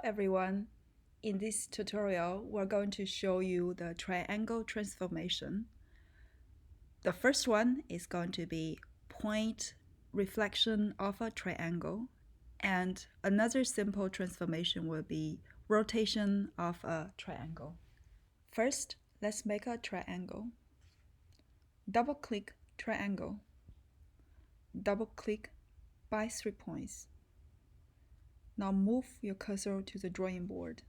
everyone. In this tutorial, we're going to show you the triangle transformation. The first one is going to be point reflection of a triangle, and another simple transformation will be rotation of a triangle. First, let's make a triangle. Double-click triangle. Double-click by 3 points. Now move your cursor to the drawing board.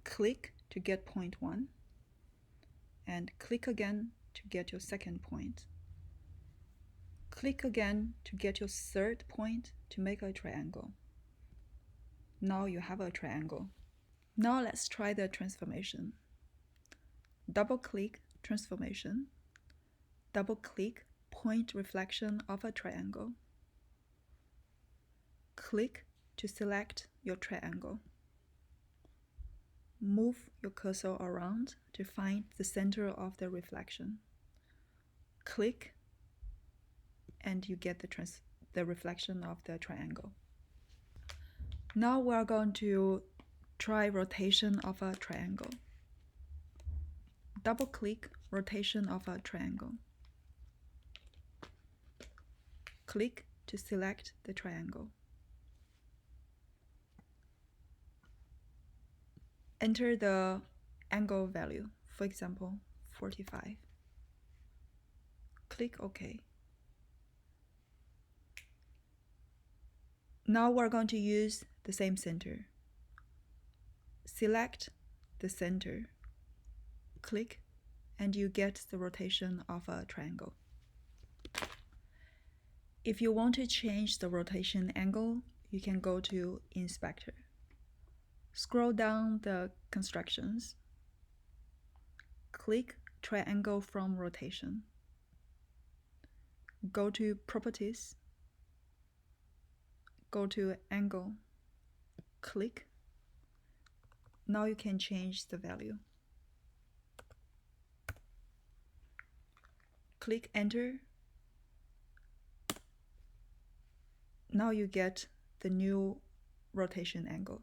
Click to get point 1, and click again to get your second point. Click again to get your third point to make a triangle. Now you have a triangle. Now let's try the transformation. Double-click transformation. Double-click point reflection of a triangle. Click to select your triangle. Move your cursor around to find the center of the reflection. Click and you get the reflection of the triangle. Now we are going to try rotation of a triangle. Double-click rotation of a triangle. Click to select the triangle. Enter the angle value, for example, 45. Click OK. Now we're going to use the same center. Select the center, click, and you get the rotation of a triangle. If you want to change the rotation angle, you can go to Inspector. Scroll down the constructions. Click Triangle from Rotation. Go to Properties. Go to Angle. Click. Now you can change the value. Click Enter. Now you get the new rotation angle.